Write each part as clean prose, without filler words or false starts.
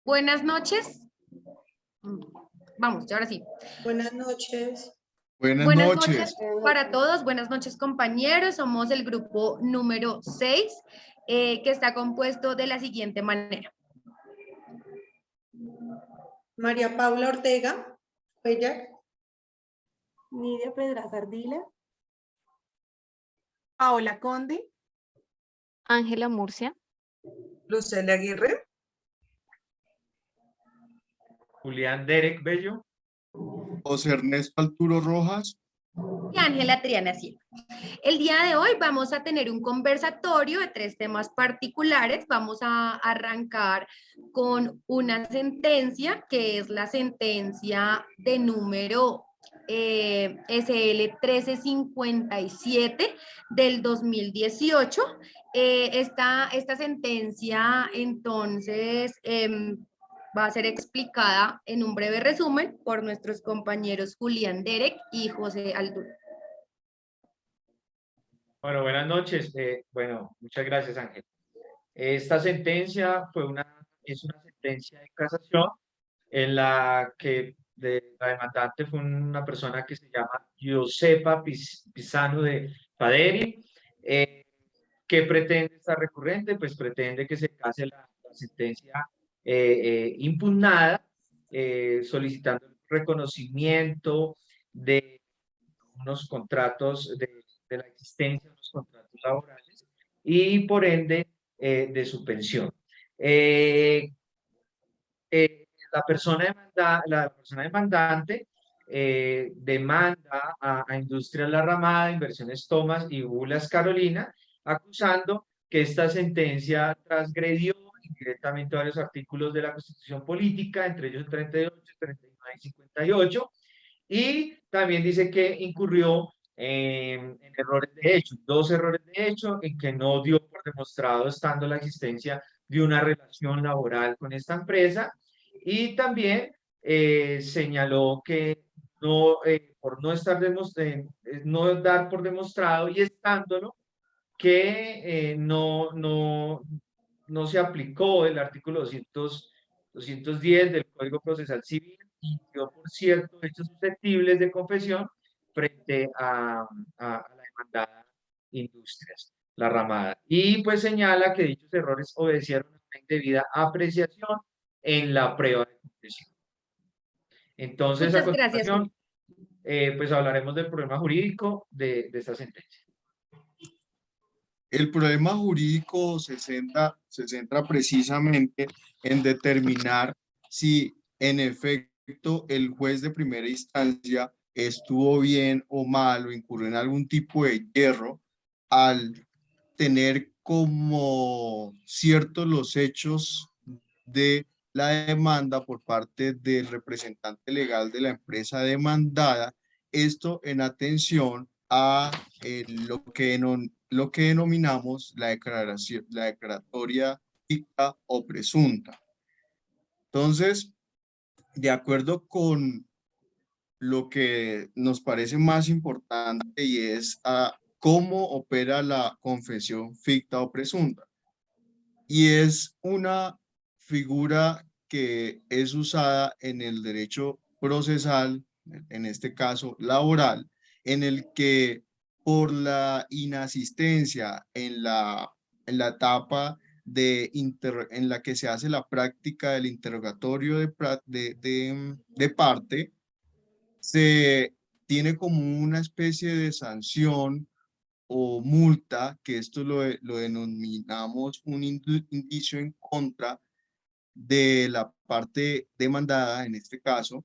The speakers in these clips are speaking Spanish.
Buenas noches. Vamos, ahora sí. Buenas noches. Buenas noches para todos, buenas noches compañeros. Somos el grupo número 6, que está compuesto de la siguiente manera. María Paula Ortega Cuellar. Nidia Pedraza Ardila. Paola Conde. Ángela Murcia. Lucelia Aguirre. Julián Derek Bello. José Ernesto Arturo Rojas. Y Ángela Triana Silva. El día de hoy vamos a tener un conversatorio de 3 temas particulares. Vamos a arrancar con una sentencia, que es la sentencia de número SL 1357 del 2018. Esta sentencia, entonces, va a ser explicada en un breve resumen por nuestros compañeros Julián Derek y José Alduro. Bueno, buenas noches. Muchas gracias, Ángel. Esta sentencia es una sentencia de casación en la que la demandante fue una persona que se llama Josepa Pisano de Paderi. ¿Qué pretende esta recurrente? Pues pretende que se case la sentencia impugnada, solicitando el reconocimiento de unos contratos, de la existencia de unos contratos laborales y por ende de su pensión. La persona demandante demanda a Industrias La Ramada, Inversiones Tomás y Bulas Carolina, acusando que esta sentencia transgredió indirectamente varios artículos de la Constitución Política, entre ellos el 38, 39 y 58, y también dice que incurrió en errores de hecho, 2 errores de hecho, en que no dio por demostrado estando la existencia de una relación laboral con esta empresa, y también señaló que no, por no estar no dar por demostrado y estándolo, que no se aplicó el artículo 210 del Código Procesal Civil y dio por cierto hechos susceptibles de confesión frente a la demandada Industrias La Ramada. Y pues señala que dichos errores obedecieron a una indebida apreciación en la prueba de confesión. Entonces, Muchas a gracias, continuación, pues hablaremos del problema jurídico de esta sentencia. El problema jurídico se centra precisamente en determinar si en efecto el juez de primera instancia estuvo bien o mal o incurrió en algún tipo de yerro al tener como ciertos los hechos de la demanda por parte del representante legal de la empresa demandada, esto en atención a lo que denominamos la declaratoria ficta o presunta. Entonces, de acuerdo con lo que nos parece más importante y es cómo opera la confesión ficta o presunta. Y es una figura que es usada en el derecho procesal, en este caso laboral, en el que por la inasistencia en la etapa en la que se hace la práctica del interrogatorio de parte, se tiene como una especie de sanción o multa, que esto lo denominamos un indicio en contra de la parte demandada, en este caso,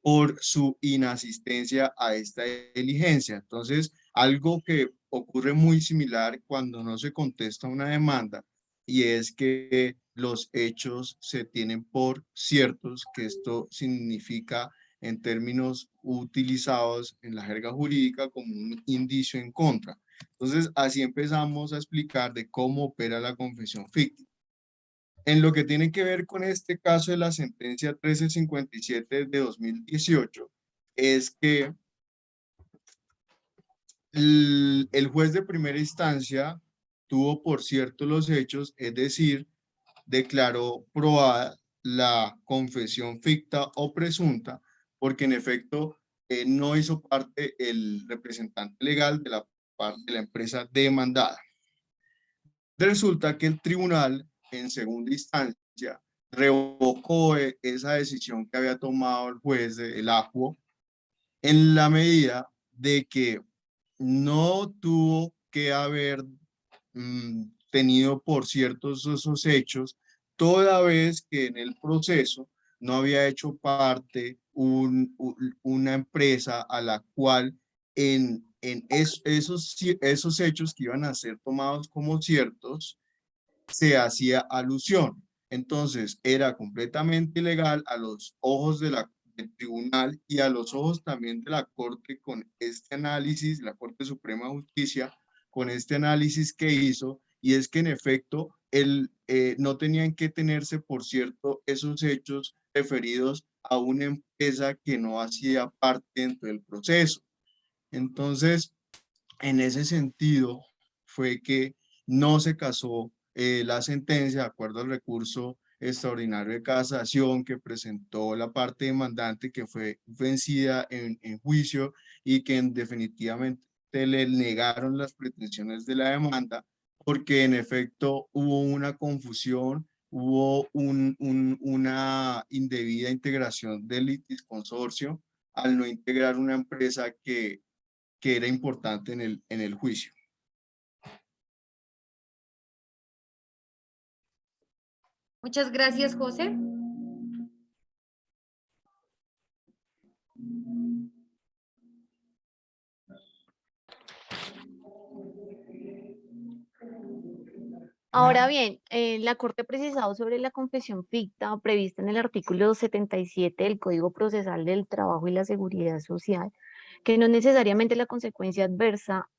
por su inasistencia a esta diligencia. Entonces, algo que ocurre muy similar cuando no se contesta una demanda, y es que los hechos se tienen por ciertos, que esto significa en términos utilizados en la jerga jurídica como un indicio en contra. Entonces, así empezamos a explicar de cómo opera la confesión ficticia. En lo que tiene que ver con este caso de la sentencia 1357 de 2018, es que el juez de primera instancia tuvo por cierto los hechos, es decir, declaró probada la confesión ficta o presunta, porque en efecto no hizo parte el representante legal de la parte de la empresa demandada. Resulta que el tribunal en segunda instancia revocó esa decisión que había tomado el juez, el ajuo, en la medida de que no tuvo que haber tenido por ciertos esos hechos, toda vez que en el proceso no había hecho parte una empresa a la cual esos hechos que iban a ser tomados como ciertos se hacía alusión. Entonces era completamente ilegal a los ojos del tribunal y a los ojos también de la Corte con este análisis, la Corte Suprema de Justicia, con este análisis que hizo, y es que en efecto no tenían que tenerse por cierto esos hechos referidos a una empresa que no hacía parte dentro del proceso. Entonces, en ese sentido, fue que no se casó la sentencia de acuerdo al recurso extraordinario de casación que presentó la parte demandante, que fue vencida en juicio y que definitivamente le negaron las pretensiones de la demanda, porque en efecto hubo una confusión, hubo una indebida integración del litisconsorcio al no integrar una empresa que era importante en el juicio. Muchas gracias, José. Ahora bien, la Corte ha precisado sobre la confesión ficta prevista en el artículo 77 del Código Procesal del Trabajo y la Seguridad Social, que no necesariamente la consecuencia adversa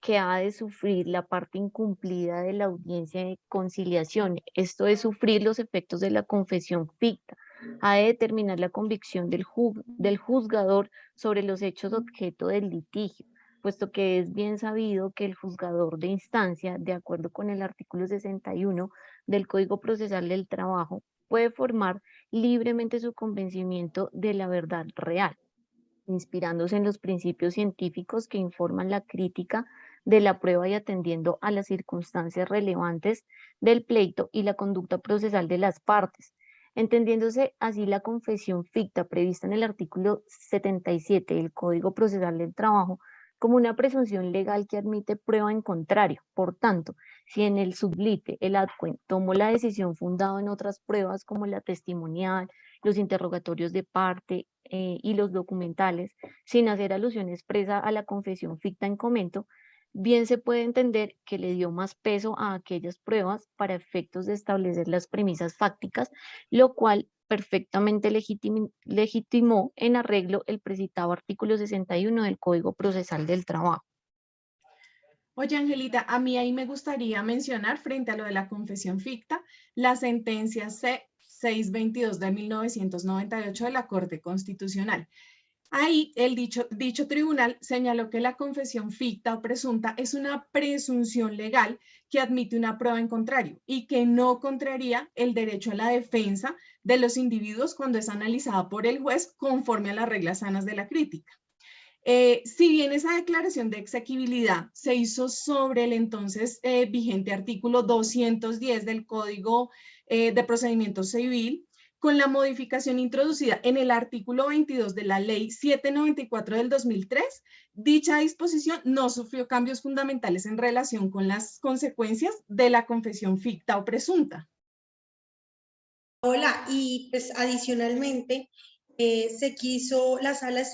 que ha de sufrir la parte incumplida de la audiencia de conciliación, esto es sufrir los efectos de la confesión ficta, ha de determinar la convicción del juzgador sobre los hechos objeto del litigio, puesto que es bien sabido que el juzgador de instancia, de acuerdo con el artículo 61 del Código Procesal del Trabajo, puede formar libremente su convencimiento de la verdad real, inspirándose en los principios científicos que informan la crítica de la prueba y atendiendo a las circunstancias relevantes del pleito y la conducta procesal de las partes, entendiéndose así la confesión ficta prevista en el artículo 77 del Código Procesal del Trabajo como una presunción legal que admite prueba en contrario. Por tanto, si en el sublite el adquent tomó la decisión fundada en otras pruebas como la testimonial, los interrogatorios de parte y los documentales, sin hacer alusión expresa a la confesión ficta en comento, bien se puede entender que le dio más peso a aquellas pruebas para efectos de establecer las premisas fácticas, lo cual perfectamente legitimó en arreglo el precitado artículo 61 del Código Procesal del Trabajo. Oye, Angelita, a mí ahí me gustaría mencionar, frente a lo de la confesión ficta, la sentencia C622 de 1998 de la Corte Constitucional. Ahí el dicho tribunal señaló que la confesión ficta o presunta es una presunción legal que admite una prueba en contrario y que no contraría el derecho a la defensa de los individuos cuando es analizada por el juez conforme a las reglas sanas de la crítica. Si bien esa declaración de exequibilidad se hizo sobre el entonces vigente artículo 210 del Código de Procedimiento Civil, con la modificación introducida en el artículo 22 de la Ley 794 del 2003, dicha disposición no sufrió cambios fundamentales en relación con las consecuencias de la confesión ficta o presunta. Hola, y pues adicionalmente la sala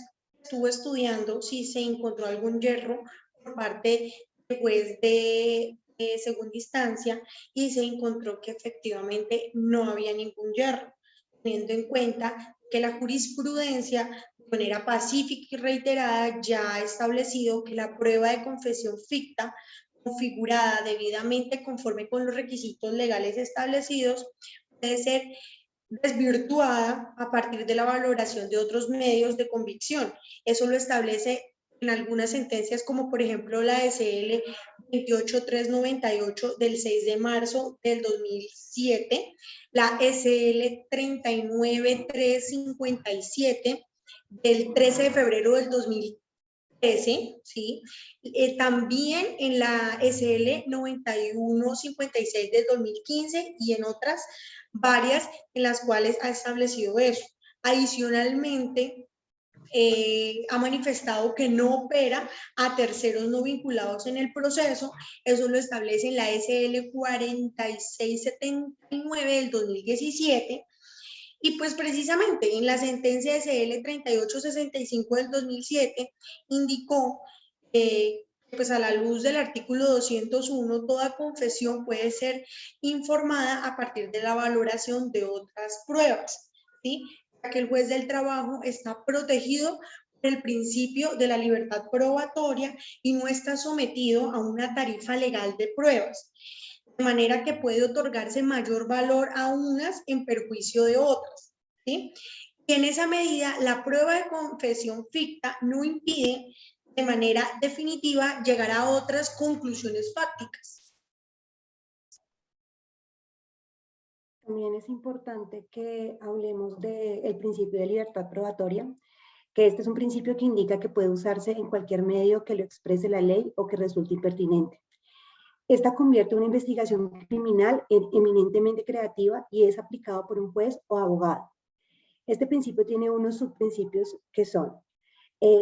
estuvo estudiando si se encontró algún yerro por parte del juez de segunda instancia y se encontró que efectivamente no había ningún yerro, teniendo en cuenta que la jurisprudencia de manera pacífica y reiterada ya ha establecido que la prueba de confesión ficta configurada debidamente conforme con los requisitos legales establecidos puede ser desvirtuada a partir de la valoración de otros medios de convicción. Eso lo establece en algunas sentencias, como por ejemplo la SL 28398 del 6 de marzo del 2007, la SL 39357 del 13 de febrero del 2013, ¿sí? También en la SL 9156 del 2015 y en otras varias en las cuales ha establecido eso. Adicionalmente, ha manifestado que no opera a terceros no vinculados en el proceso. Eso lo establece en la SL 4679 del 2017. Y pues precisamente en la sentencia SL 3865 del 2007 indicó pues a la luz del artículo 201, toda confesión puede ser informada a partir de la valoración de otras pruebas, ¿sí? Que el juez del trabajo está protegido por el principio de la libertad probatoria y no está sometido a una tarifa legal de pruebas, de manera que puede otorgarse mayor valor a unas en perjuicio de otras, ¿sí? Y en esa medida, la prueba de confesión ficta no impide de manera definitiva llegar a otras conclusiones fácticas. También es importante que hablemos del principio de libertad probatoria, que este es un principio que indica que puede usarse en cualquier medio que lo exprese la ley o que resulte impertinente. Esta convierte una investigación criminal en eminentemente creativa y es aplicado por un juez o abogado. Este principio tiene unos subprincipios que son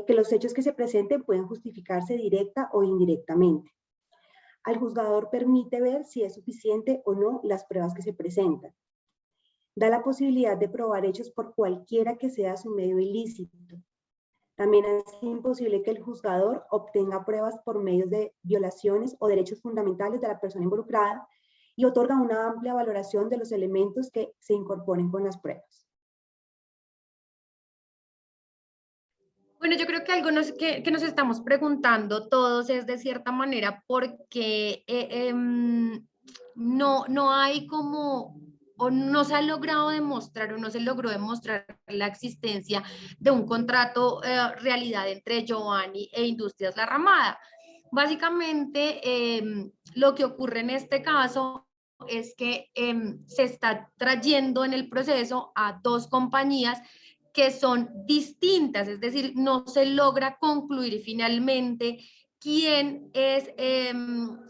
que los hechos que se presenten pueden justificarse directa o indirectamente. Al juzgador permite ver si es suficiente o no las pruebas que se presentan. Da la posibilidad de probar hechos por cualquiera que sea su medio ilícito. También es imposible que el juzgador obtenga pruebas por medios de violaciones o derechos fundamentales de la persona involucrada y otorga una amplia valoración de los elementos que se incorporen con las pruebas. Bueno, yo creo que algo que nos estamos preguntando todos es de cierta manera por qué no hay como, o no se ha logrado demostrar, o no se logró demostrar la existencia de un contrato realidad entre Giovanni e Industrias La Ramada. Básicamente, lo que ocurre en este caso es que se está trayendo en el proceso a dos compañías que son distintas, es decir, no se logra concluir finalmente quién es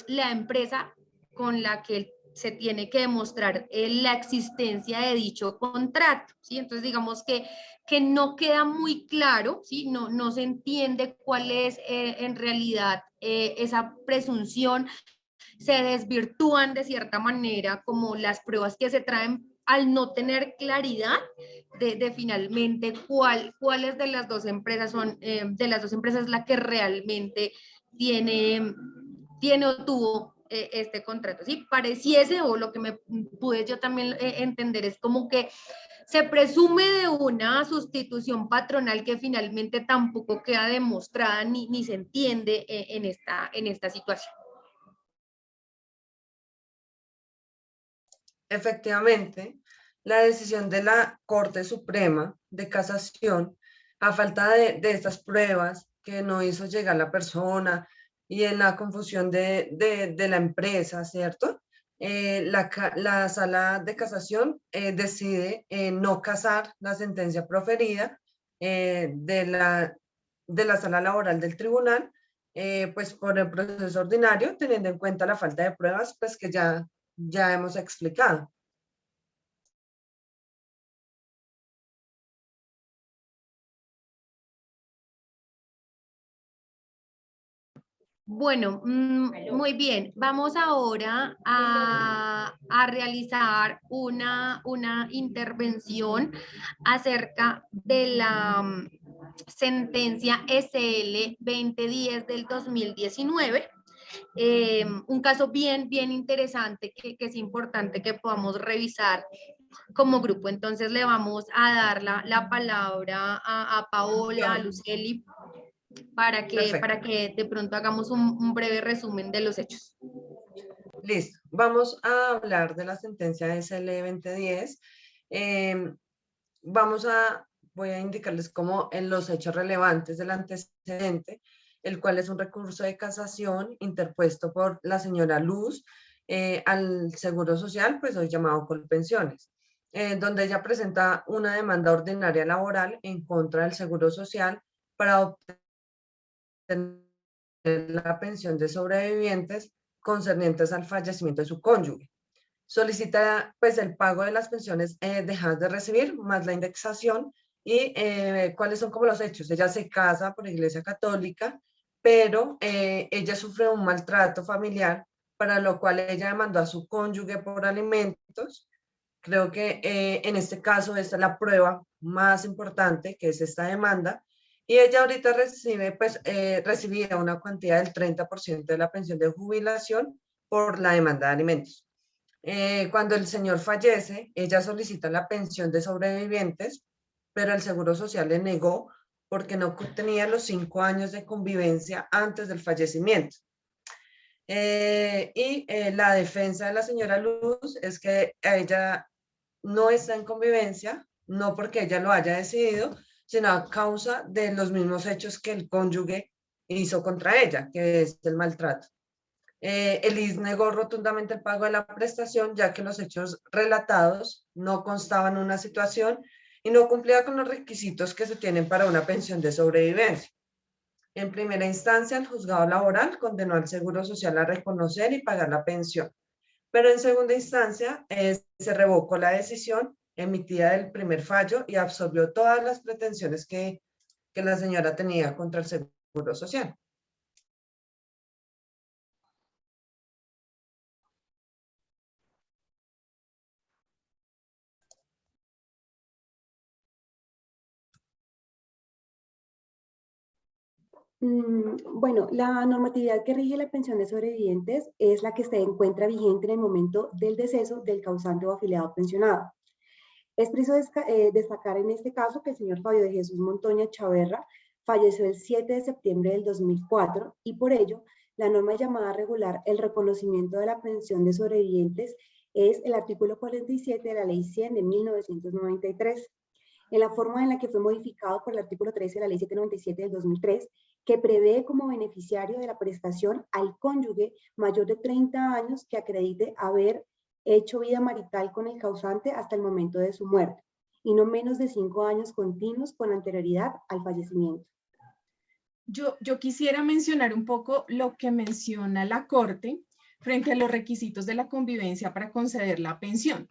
la empresa con la que se tiene que demostrar la existencia de dicho contrato, ¿sí? Entonces, digamos que no queda muy claro, ¿sí? No se entiende cuál es en realidad esa presunción, se desvirtúan de cierta manera como las pruebas que se traen al no tener claridad de finalmente cuáles de las dos empresas son, de las dos empresas la que realmente tiene o tuvo este contrato. ¿Sí? Pareciese, o lo que me pude yo también entender, es como que se presume de una sustitución patronal que finalmente tampoco queda demostrada ni se entiende en esta situación. Efectivamente, la decisión de la Corte Suprema de Casación, a falta de estas pruebas que no hizo llegar la persona y en la confusión de la empresa, ¿cierto? La Sala de Casación decide no casar la sentencia proferida de la Sala Laboral del Tribunal, pues por el proceso ordinario, teniendo en cuenta la falta de pruebas, pues que ya hemos explicado. Bueno, muy bien. Vamos ahora a realizar una intervención acerca de la sentencia SL 2010 del 2019. Un caso bien interesante que es importante que podamos revisar como grupo. Entonces le vamos a dar la palabra a Paola, a Luceli, para que de pronto hagamos un breve resumen de los hechos. Listo. Vamos a hablar de la sentencia SL 2010. Voy a indicarles como en los hechos relevantes del antecedente. el cual es un recurso de casación interpuesto por la señora Luz al Seguro Social, pues hoy llamado Colpensiones, donde ella presenta una demanda ordinaria laboral en contra del Seguro Social para obtener la pensión de sobrevivientes concernientes al fallecimiento de su cónyuge. Solicita pues el pago de las pensiones dejadas de recibir más la indexación y cuáles son como los hechos. Ella se casa por la Iglesia Católica, pero ella sufre un maltrato familiar, para lo cual ella demandó a su cónyuge por alimentos. Creo que en este caso esta es la prueba más importante, que es esta demanda, y ella ahorita recibe, pues, recibía una cuantía del 30% de la pensión de jubilación por la demanda de alimentos. Cuando el señor fallece, ella solicita la pensión de sobrevivientes, pero el Seguro Social le negó porque no tenía los 5 años de convivencia antes del fallecimiento. La defensa de la señora Luz es que ella no está en convivencia, no porque ella lo haya decidido, sino a causa de los mismos hechos que el cónyuge hizo contra ella, que es el maltrato. El IS negó rotundamente el pago de la prestación, ya que los hechos relatados no constaban en una situación y no cumplía con los requisitos que se tienen para una pensión de sobrevivencia. En primera instancia, el juzgado laboral condenó al Seguro Social a reconocer y pagar la pensión, pero en segunda instancia se revocó la decisión emitida del primer fallo y absolvió todas las pretensiones que la señora tenía contra el Seguro Social. Bueno, la normatividad que rige la pensión de sobrevivientes es la que se encuentra vigente en el momento del deceso del causante o afiliado pensionado. Es preciso destacar en este caso que el señor Fabio de Jesús Montoña Chaverra falleció el 7 de septiembre del 2004 y por ello la norma llamada a regular el reconocimiento de la pensión de sobrevivientes es el artículo 47 de la Ley 100 de 1993. En la forma en la que fue modificado por el artículo 13 de la Ley 797 del 2003, que prevé como beneficiario de la prestación al cónyuge mayor de 30 años que acredite haber hecho vida marital con el causante hasta el momento de su muerte, y no menos de 5 años continuos con anterioridad al fallecimiento. Yo quisiera mencionar un poco lo que menciona la Corte frente a los requisitos de la convivencia para conceder la pensión.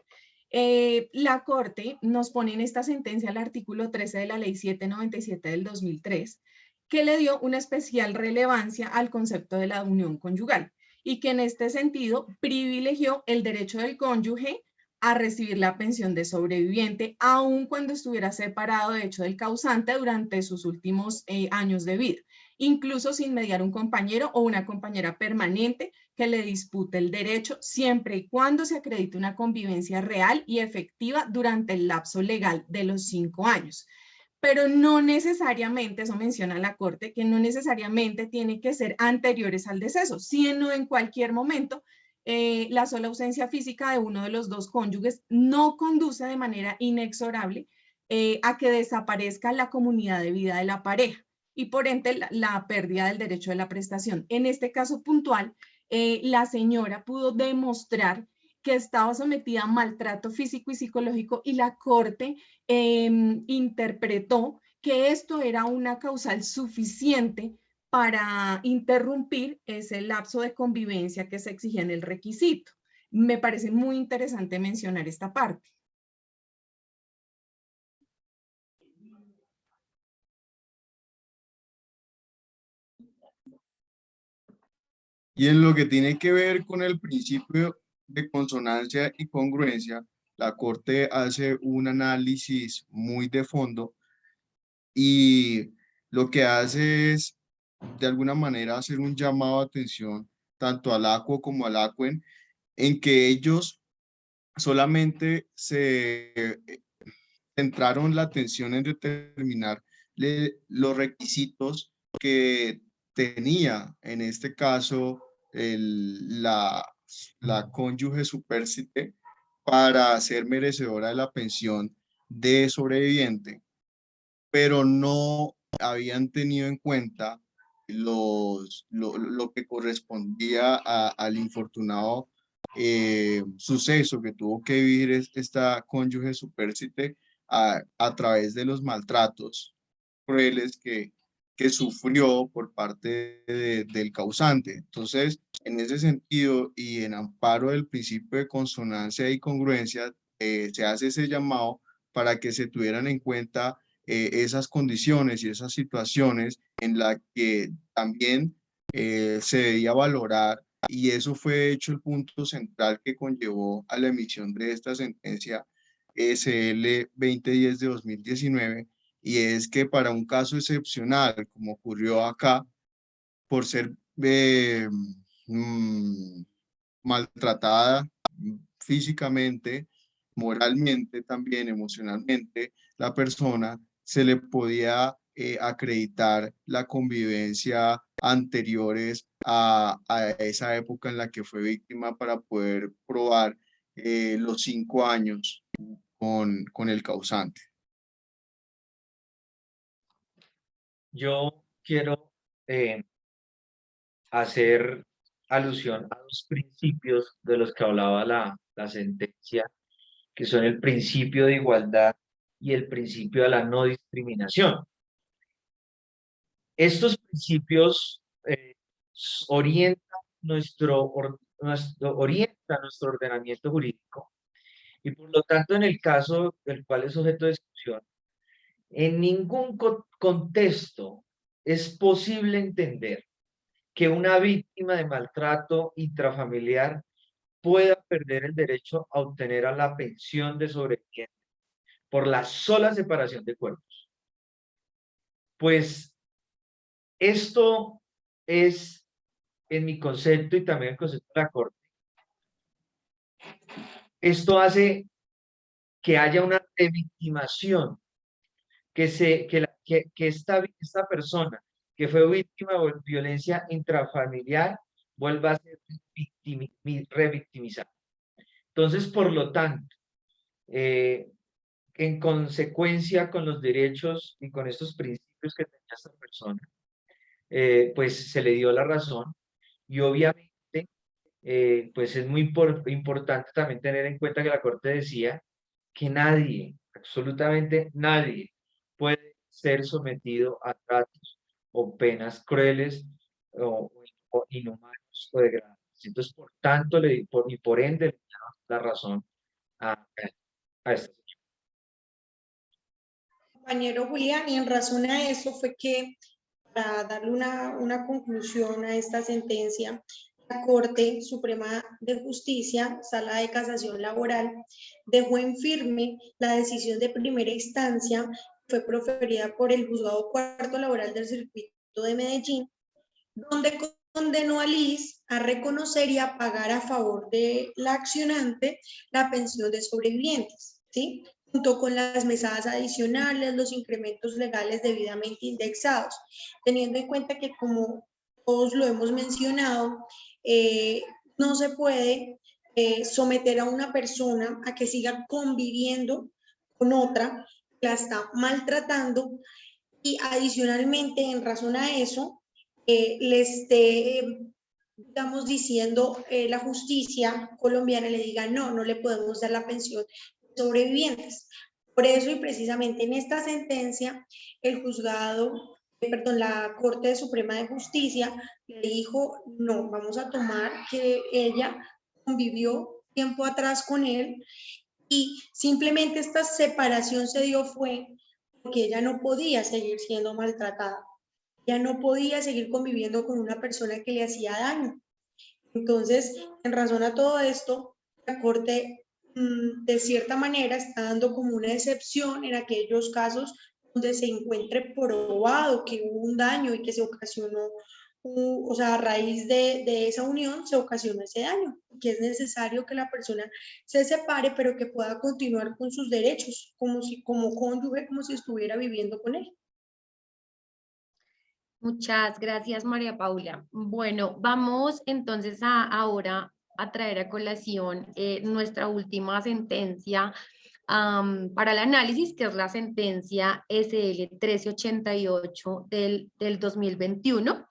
La Corte nos pone en esta sentencia el artículo 13 de la Ley 797 del 2003, que le dio una especial relevancia al concepto de la unión conyugal y que en este sentido privilegió el derecho del cónyuge a recibir la pensión de sobreviviente, aun cuando estuviera separado de hecho del causante durante sus últimos años de vida, incluso sin mediar un compañero o una compañera permanente que le dispute el derecho, siempre y cuando se acredite una convivencia real y efectiva durante el lapso legal de los 5 años. Pero no necesariamente, eso menciona la Corte, que no necesariamente tiene que ser anteriores al deceso, sino en cualquier momento. La sola ausencia física de uno de los dos cónyuges no conduce de manera inexorable a que desaparezca la comunidad de vida de la pareja y por ende la pérdida del derecho de la prestación. En este caso puntual, la señora pudo demostrar que estaba sometida a maltrato físico y psicológico y la Corte interpretó que esto era una causal suficiente para interrumpir ese lapso de convivencia que se exigía en el requisito. Me parece muy interesante mencionar esta parte. Y en lo que tiene que ver con el principio de consonancia y congruencia, la Corte hace un análisis muy de fondo y lo que hace es, de alguna manera, hacer un llamado de atención tanto al ACUO como al ACUEN, en que ellos solamente se centraron la atención en determinar los requisitos que tenía, en este caso, la cónyuge supérstite para ser merecedora de la pensión de sobreviviente, pero no habían tenido en cuenta lo que correspondía al infortunado suceso que tuvo que vivir esta cónyuge supérstite a través de los maltratos crueles que sufrió por parte del causante. Entonces, en ese sentido y en amparo del principio de consonancia y congruencia, se hace ese llamado para que se tuvieran en cuenta esas condiciones y esas situaciones en las que también se debía valorar, y eso fue hecho el punto central que conllevó a la emisión de esta sentencia SL 2010 de 2019, y es que para un caso excepcional, como ocurrió acá, por ser maltratada físicamente, moralmente, también emocionalmente, la persona, se le podía acreditar la convivencia anteriores a esa época en la que fue víctima para poder probar los 5 años con el causante. Yo quiero hacer alusión a dos principios de los que hablaba la sentencia, que son el principio de igualdad y el principio de la no discriminación. Estos principios orientan nuestro ordenamiento jurídico, y por lo tanto, en el caso del cual es objeto de discusión, en ningún contexto es posible entender que una víctima de maltrato intrafamiliar pueda perder el derecho a obtener a la pensión de sobreviviente por la sola separación de cuerpos. Pues esto es, en mi concepto y también en el concepto de la Corte, esto hace que haya una revictimación, que esta persona que fue víctima de violencia intrafamiliar vuelva a ser revictimizada. Entonces, por lo tanto, en consecuencia con los derechos y con estos principios que tenía esta persona, pues se le dio la razón, y obviamente pues es muy importante también tener en cuenta que la Corte decía que nadie, absolutamente nadie, puede ser sometido a tratos o penas crueles o inhumanos o degradantes. Entonces, por tanto, y por ende, le damos la razón a esta. Compañero Julián, y en razón a eso fue que, para darle una conclusión a esta sentencia, la Corte Suprema de Justicia, Sala de Casación Laboral, dejó en firme la decisión de primera instancia que fue proferida por el Juzgado Cuarto Laboral del Circuito de Medellín, donde condenó a Liz a reconocer y a pagar a favor de la accionante la pensión de sobrevivientes, ¿sí?, junto con las mesadas adicionales, los incrementos legales debidamente indexados, teniendo en cuenta que, como todos lo hemos mencionado, no se puede someter a una persona a que siga conviviendo con otra que la está maltratando, y adicionalmente, en razón a eso, le esté, digamos, diciendo la justicia colombiana, le diga no le podemos dar la pensión de sobrevivientes. Por eso, y precisamente en esta sentencia, el juzgado, la Corte Suprema de Justicia le dijo no, vamos a tomar que ella convivió tiempo atrás con él, y simplemente esta separación se dio fue porque ella no podía seguir siendo maltratada. Ya no podía seguir conviviendo con una persona que le hacía daño. Entonces, en razón a todo esto, la Corte, de cierta manera, está dando como una excepción en aquellos casos donde se encuentre probado que hubo un daño y que se ocasionó, o sea, a raíz de esa unión se ocasionó ese daño, que es necesario que la persona se separe, pero que pueda continuar con sus derechos, como cónyuge, como si estuviera viviendo con él. Muchas gracias, María Paula. Bueno, vamos entonces ahora a traer a colación nuestra última sentencia para el análisis, que es la sentencia SL 1388 del 2021.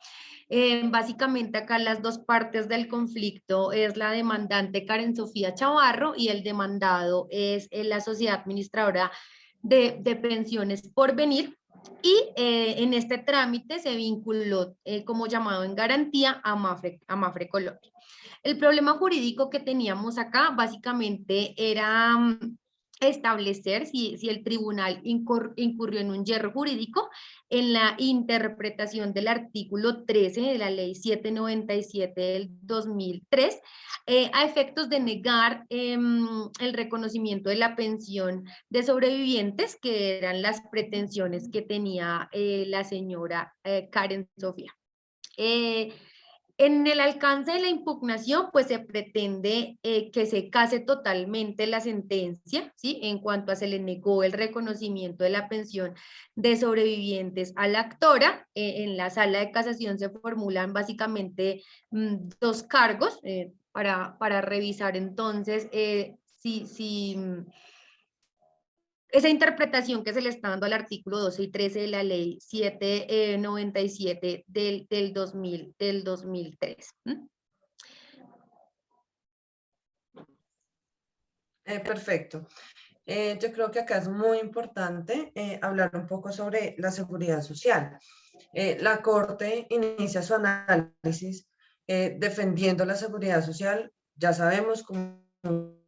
Básicamente acá las dos partes del conflicto es la demandante Karen Sofía Chavarro y el demandado es la sociedad administradora de pensiones Porvenir. Y en este trámite se vinculó como llamado en garantía a Mafre Colombia. El problema jurídico que teníamos acá básicamente era establecer si el tribunal incurrió en un yerro jurídico en la interpretación del artículo 13 de la ley 797 del 2003 a efectos de negar el reconocimiento de la pensión de sobrevivientes, que eran las pretensiones que tenía la señora Karen Sofía. En el alcance de la impugnación, pues se pretende que se case totalmente la sentencia, ¿sí? En cuanto a se le negó el reconocimiento de la pensión de sobrevivientes a la actora. En la sala de casación se formulan básicamente dos cargos para revisar entonces esa interpretación que se le está dando al artículo 12 y 13 de la ley 797 del 2003. Perfecto. Yo creo que acá es muy importante hablar un poco sobre la seguridad social. La Corte inicia su análisis defendiendo la seguridad social, ya sabemos, como un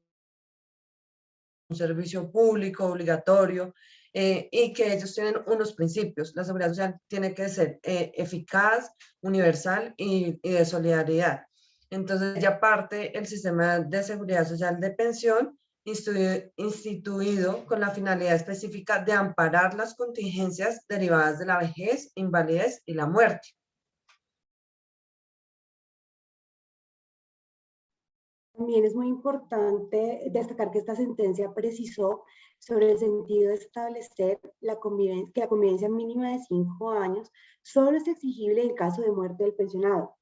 servicio público obligatorio, y que ellos tienen unos principios. La seguridad social tiene que ser eficaz, universal y de solidaridad. Entonces ya parte el sistema de seguridad social de pensión instituido con la finalidad específica de amparar las contingencias derivadas de la vejez, invalidez y la muerte. También es muy importante destacar que esta sentencia precisó sobre el sentido de establecer que la convivencia mínima de 5 años solo es exigible en caso de muerte del pensionado.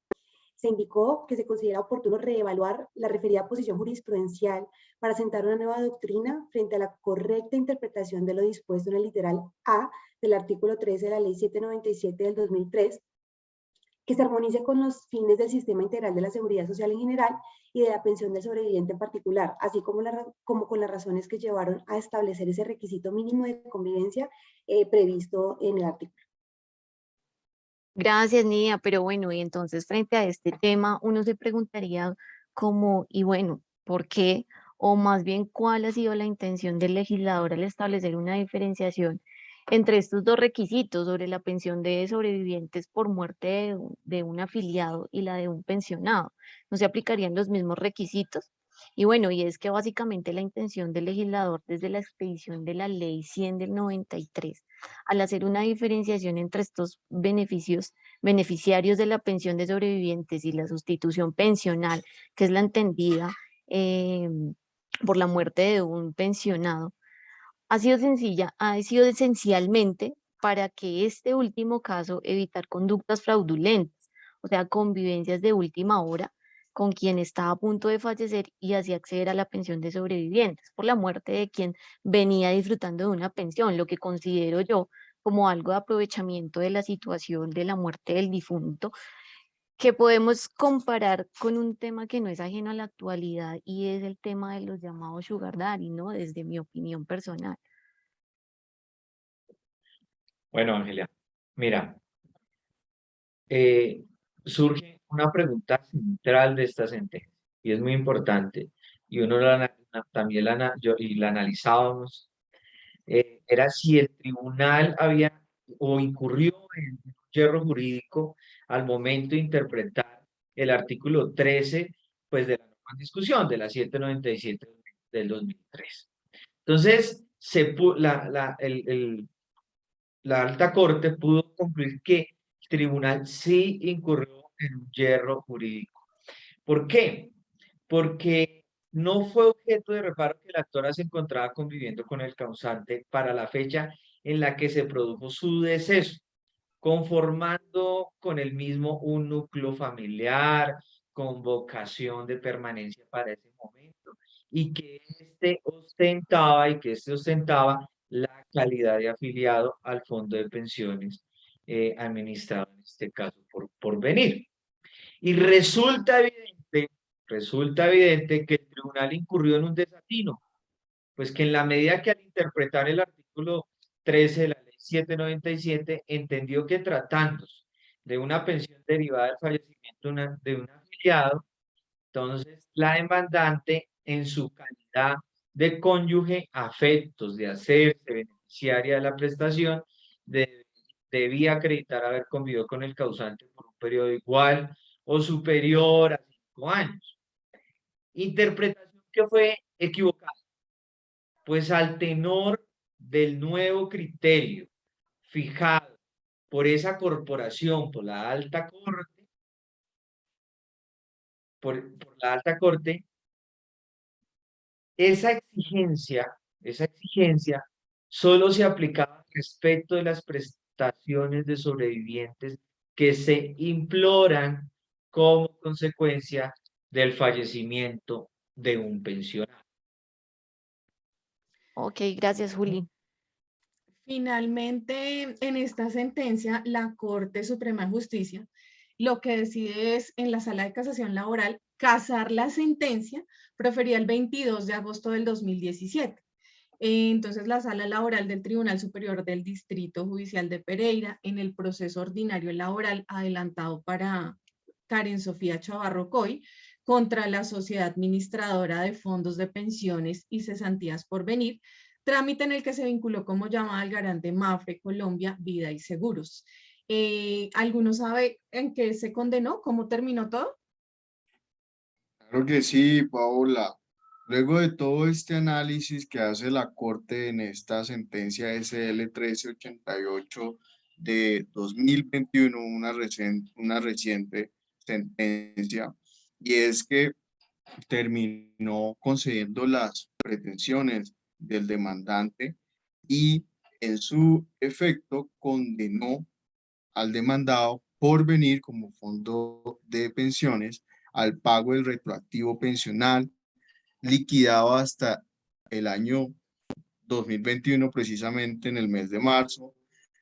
Se indicó que se considera oportuno reevaluar la referida posición jurisprudencial para sentar una nueva doctrina frente a la correcta interpretación de lo dispuesto en el literal A del artículo 13 de la ley 797 del 2003, que se armonice con los fines del sistema integral de la seguridad social en general y de la pensión del sobreviviente en particular, así como con las razones que llevaron a establecer ese requisito mínimo de convivencia previsto en el artículo. Gracias, Nidia, pero bueno, y entonces frente a este tema uno se preguntaría cómo, y bueno, ¿por qué? O más bien, ¿cuál ha sido la intención del legislador al establecer una diferenciación entre estos dos requisitos sobre la pensión de sobrevivientes por muerte de un afiliado y la de un pensionado? ¿No se aplicarían los mismos requisitos? Y bueno, y es que básicamente la intención del legislador desde la expedición de la ley 100 del 93, al hacer una diferenciación entre estos beneficiarios de la pensión de sobrevivientes y la sustitución pensional, que es la entendida por la muerte de un pensionado, ha sido esencialmente para que este último caso evitar conductas fraudulentas, o sea, convivencias de última hora con quien está a punto de fallecer y así acceder a la pensión de sobrevivientes por la muerte de quien venía disfrutando de una pensión, lo que considero yo como algo de aprovechamiento de la situación de la muerte del difunto, que podemos comparar con un tema que no es ajeno a la actualidad y es el tema de los llamados sugar daddy, ¿no? Desde mi opinión personal. Bueno, Ángela, mira, surge una pregunta central de esta sentencia y es muy importante y uno también la analizábamos, era si el tribunal había o incurrió en un yerro jurídico al momento de interpretar el artículo 13 pues, de la norma en discusión, de la 797 del 2003. Entonces, la alta corte pudo concluir que el tribunal sí incurrió en un yerro jurídico. ¿Por qué? Porque no fue objeto de reparo que la actora se encontraba conviviendo con el causante para la fecha en la que se produjo su deceso, conformando con el mismo un núcleo familiar, con vocación de permanencia para ese momento y que éste ostentaba la calidad de afiliado al fondo de pensiones administrado en este caso por Porvenir. Y resulta evidente que el tribunal incurrió en un desatino, pues que en la medida que al interpretar el artículo 13 de la ley 797 entendió que tratándose de una pensión derivada del fallecimiento de un afiliado, entonces la demandante en su calidad de cónyuge a efectos de hacerse beneficiaria de la prestación debía acreditar haber convivido con el causante por un periodo igual o superior a 5 años. Interpretación que fue equivocada, pues al tenor del nuevo criterio fijado por esa corporación, por la alta corte, por la alta corte, esa exigencia solo se aplicaba respecto de las prestaciones de sobrevivientes que se imploran como consecuencia del fallecimiento de un pensionado. Ok, gracias, Juli. Finalmente, en esta sentencia, la Corte Suprema de Justicia lo que decide es, en la Sala de Casación Laboral, casar la sentencia proferida el 22 de agosto del 2017. Entonces, la Sala Laboral del Tribunal Superior del Distrito Judicial de Pereira, en el proceso ordinario laboral adelantado para Karen Sofía Chavarro Coy, contra la Sociedad Administradora de Fondos de Pensiones y Cesantías Porvenir, trámite en el que se vinculó como llamada al garante Mapfre Colombia Vida y Seguros. ¿Alguno sabe en qué se condenó? ¿Cómo terminó todo? Claro que sí, Paola. Luego de todo este análisis que hace la Corte en esta sentencia SL 1388 de 2021, una reciente sentencia, y es que terminó concediendo las pretensiones del demandante y en su efecto condenó al demandado por venir como fondo de pensiones al pago del retroactivo pensional liquidado hasta el año 2021, precisamente en el mes de marzo.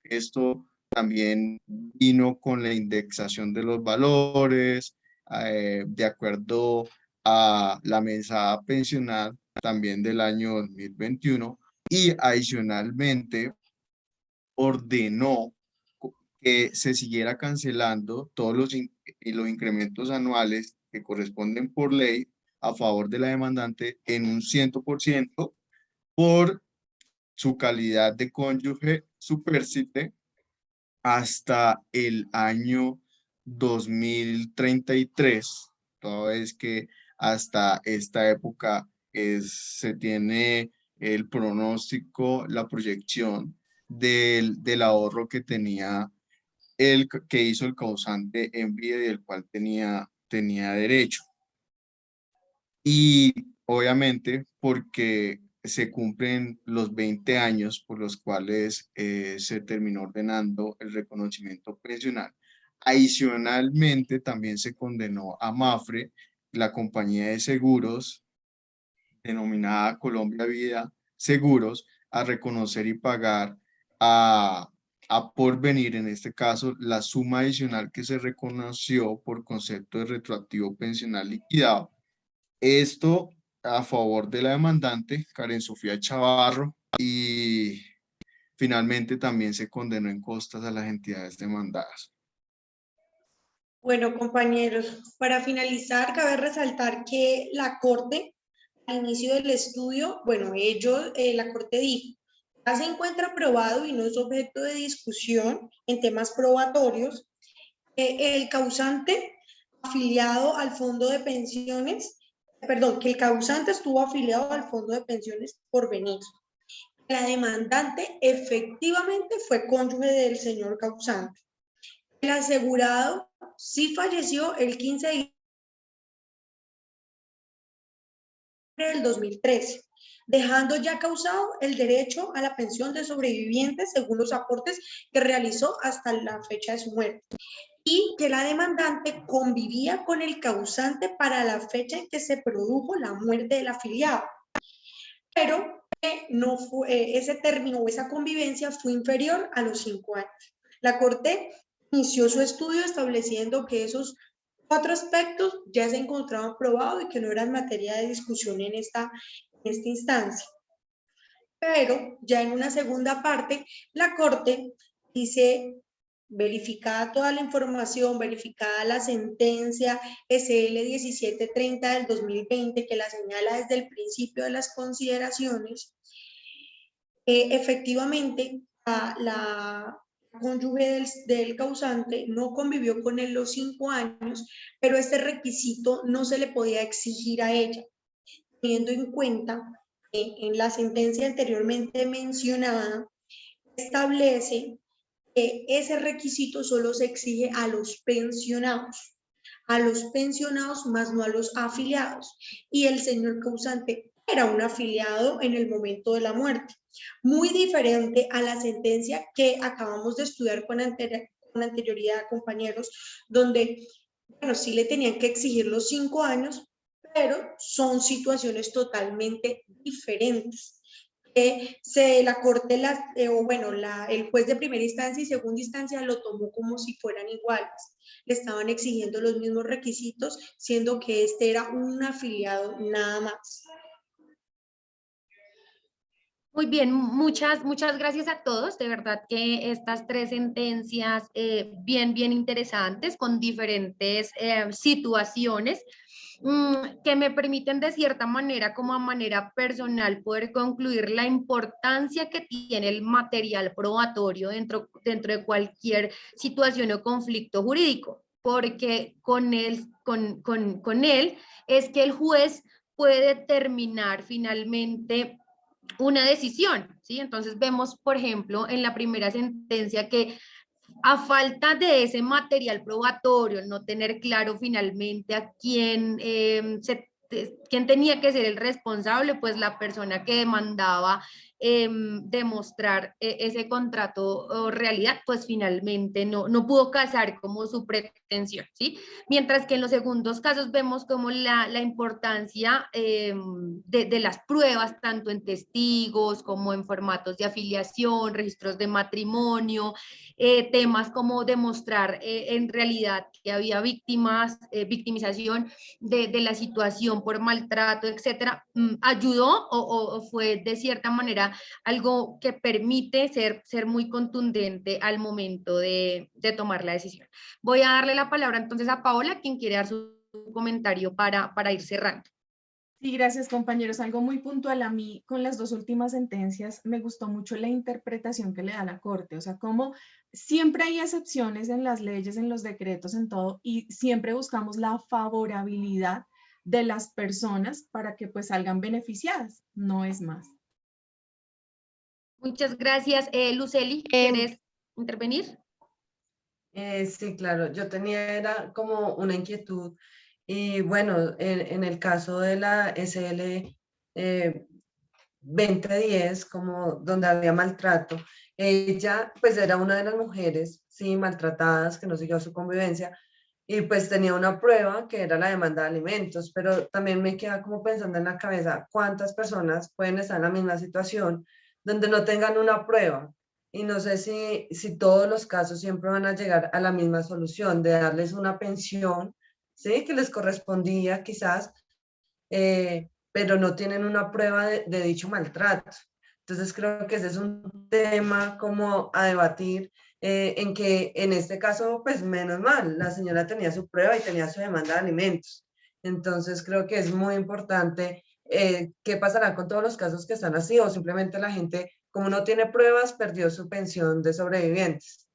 Esto también vino con la indexación de los valores, de acuerdo a la mesada pensional también del año 2021, y adicionalmente ordenó que se siguiera cancelando todos los incrementos anuales que corresponden por ley a favor de la demandante en un 100% por su calidad de cónyuge supérstite hasta el año 2033, toda vez que hasta esta época se tiene el pronóstico, la proyección del ahorro que tenía que hizo el causante en vida y del cual tenía derecho. Y obviamente porque se cumplen los 20 años por los cuales se terminó ordenando el reconocimiento pensional. Adicionalmente, también se condenó a Mapfre, la compañía de seguros denominada Colombia Vida Seguros, a reconocer y pagar a Porvenir, en este caso, la suma adicional que se reconoció por concepto de retroactivo pensional liquidado. Esto a favor de la demandante, Karen Sofía Chavarro, y finalmente también se condenó en costas a las entidades demandadas. Bueno, compañeros, para finalizar, cabe resaltar que la Corte, al inicio del estudio, bueno, la Corte dijo, ya se encuentra probado y no es objeto de discusión en temas probatorios, el causante afiliado al fondo de pensiones, que el causante estuvo afiliado al fondo de pensiones Porvenir. La demandante efectivamente fue cónyuge del señor causante. El asegurado sí falleció el 15 de del 2013, dejando ya causado el derecho a la pensión de sobrevivientes según los aportes que realizó hasta la fecha de su muerte. y que la demandante convivía con el causante para la fecha en que se produjo la muerte del afiliado, pero que no fue, ese término o esa convivencia fue inferior a los 5 años. La Corte inició su estudio estableciendo que esos 4 aspectos ya se encontraban probados y que no eran materia de discusión en esta instancia. Pero ya en una segunda parte, la Corte dice, verificada toda la información, verificada la sentencia SL 1730 del 2020, que la señala desde el principio de las consideraciones, efectivamente, la cónyuge del causante no convivió con él los 5 años, pero este requisito no se le podía exigir a ella, teniendo en cuenta que en la sentencia anteriormente mencionada establece que ese requisito solo se exige a los pensionados más no a los afiliados, y el señor causante era un afiliado en el momento de la muerte, muy diferente a la sentencia que acabamos de estudiar con anterioridad, compañeros, donde, bueno, sí le tenían que exigir los 5 años, pero son situaciones totalmente diferentes. La Corte, el juez de primera instancia y segunda instancia lo tomó como si fueran iguales. Le estaban exigiendo los mismos requisitos, siendo que este era un afiliado nada más. Muy bien, muchas gracias a todos. De verdad que estas 3 sentencias bien interesantes con diferentes situaciones que me permiten de cierta manera, como a manera personal, poder concluir la importancia que tiene el material probatorio dentro de cualquier situación o conflicto jurídico, porque con él es que el juez puede determinar finalmente una decisión, ¿sí? Entonces vemos, por ejemplo, en la primera sentencia que a falta de ese material probatorio, no tener claro finalmente a quién, quién tenía que ser el responsable, pues la persona que demandaba demostrar ese contrato o realidad, pues finalmente no pudo casar como su pretensión, ¿sí? Mientras que en los segundos casos vemos como la importancia de las pruebas, tanto en testigos como en formatos de afiliación, registros de matrimonio, temas como demostrar en realidad que había víctimas, victimización de la situación por maltrato, etcétera, ayudó o fue de cierta manera algo que permite ser muy contundente al momento de tomar la decisión. Voy a darle la palabra entonces a Paola, quien quiere dar su comentario para ir cerrando. Sí, gracias compañeros. Algo muy puntual a mí con las 2 últimas sentencias, me gustó mucho la interpretación que le da la Corte, o sea, como siempre hay excepciones en las leyes, en los decretos, en todo, y siempre buscamos la favorabilidad de las personas para que pues salgan beneficiadas, no es más. Muchas gracias. Luceli, ¿quieres intervenir? Sí, claro, yo era como una inquietud y bueno, en el caso de la SL 2010, como donde había maltrato, ella pues era una de las mujeres, sí, maltratadas, que no siguió su convivencia y pues tenía una prueba que era la demanda de alimentos, pero también me queda como pensando en la cabeza cuántas personas pueden estar en la misma situación donde no tengan una prueba. Y no sé si todos los casos siempre van a llegar a la misma solución de darles una pensión, ¿sí? Que les correspondía quizás, pero no tienen una prueba de dicho maltrato. Entonces creo que ese es un tema como a debatir, en que en este caso, pues menos mal, la señora tenía su prueba y tenía su demanda de alimentos. Entonces creo que es muy importante, qué pasará con todos los casos que están así o simplemente la gente, como no tiene pruebas, perdió su pensión de sobrevivientes.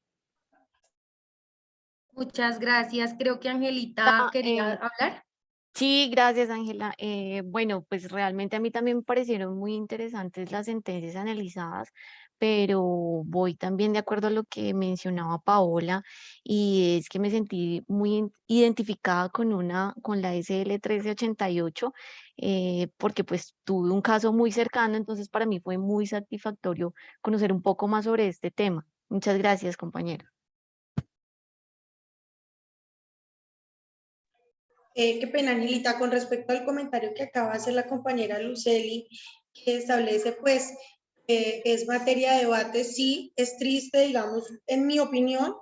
Muchas gracias. Creo que Angelita quería hablar. Sí, gracias, Ángela. Bueno, pues realmente a mí también me parecieron muy interesantes las sentencias analizadas, pero voy también de acuerdo a lo que mencionaba Paola, y es que me sentí muy identificada con la SL 1388, porque pues tuve un caso muy cercano, entonces para mí fue muy satisfactorio conocer un poco más sobre este tema. Muchas gracias, compañera. Qué pena, Angelita, con respecto al comentario que acaba de hacer la compañera Luceli, que establece, pues, es materia de debate, sí, es triste, digamos, en mi opinión,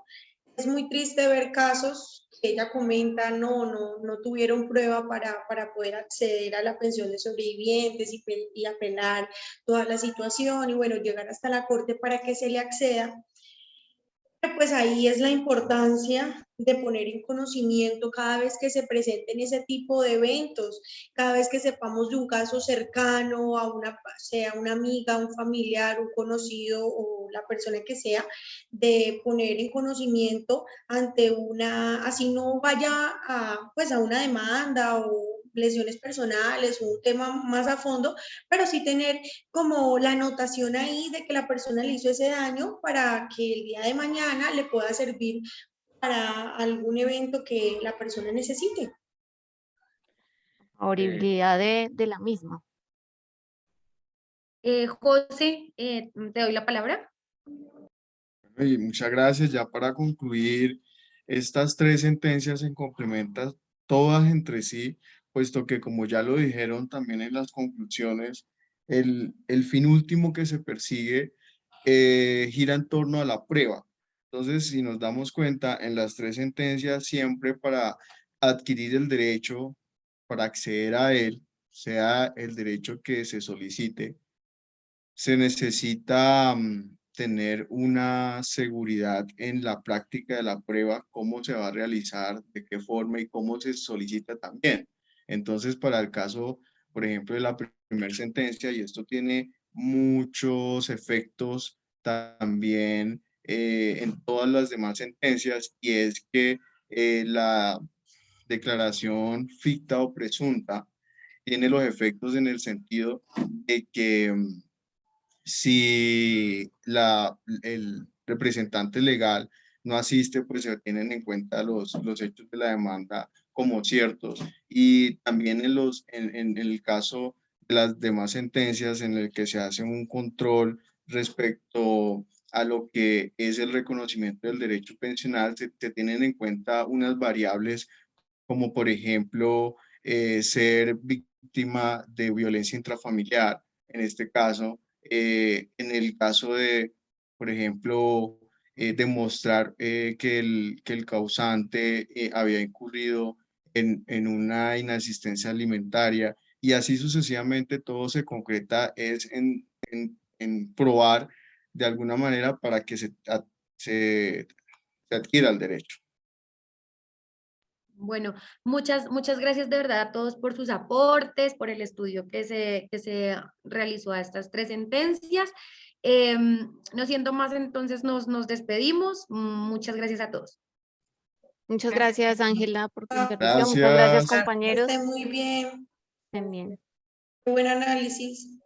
es muy triste ver casos que ella comenta, no tuvieron prueba para poder acceder a la pensión de sobrevivientes y apelar toda la situación y, bueno, llegar hasta la corte para que se le acceda. Pues ahí es la importancia de poner en conocimiento cada vez que se presenten ese tipo de eventos, cada vez que sepamos de un caso cercano a sea una amiga, un familiar, un conocido o la persona que sea, de poner en conocimiento ante así no vaya pues a una demanda o lesiones personales o un tema más a fondo, pero sí tener como la anotación ahí de que la persona le hizo ese daño para que el día de mañana le pueda servir para algún evento que la persona necesite. Horribilidad de la misma. José, te doy la palabra. Y muchas gracias. Ya para concluir, estas tres sentencias se complementan todas entre sí, puesto que, como ya lo dijeron también en las conclusiones, el fin último que se persigue gira en torno a la prueba. Entonces, si nos damos cuenta, en las tres sentencias, siempre para adquirir el derecho, para acceder a él, sea el derecho que se solicite, se necesita tener una seguridad en la práctica de la prueba, cómo se va a realizar, de qué forma y cómo se solicita también. Entonces, para el caso, por ejemplo, de la primera sentencia, y esto tiene muchos efectos también en todas las demás sentencias, y es que la declaración ficta o presunta tiene los efectos en el sentido de que si el representante legal no asiste, pues se tienen en cuenta los hechos de la demanda como ciertos. Y también en el caso de las demás sentencias en el que se hace un control respecto a lo que es el reconocimiento del derecho pensional, se tienen en cuenta unas variables como, por ejemplo, ser víctima de violencia intrafamiliar, en este caso, en el caso de, por ejemplo, demostrar que el causante había incurrido en una inasistencia alimentaria, y así sucesivamente todo se concreta es en probar de alguna manera para que se adquiera el derecho. Bueno, muchas gracias de verdad a todos por sus aportes, por el estudio que se realizó a estas tres sentencias. No siendo más, entonces nos despedimos. Muchas gracias a todos. Muchas gracias, Ángela, por tu intervención. Muchas gracias, Gracias. compañeros. Esté muy bien. Estén bien. Buen análisis.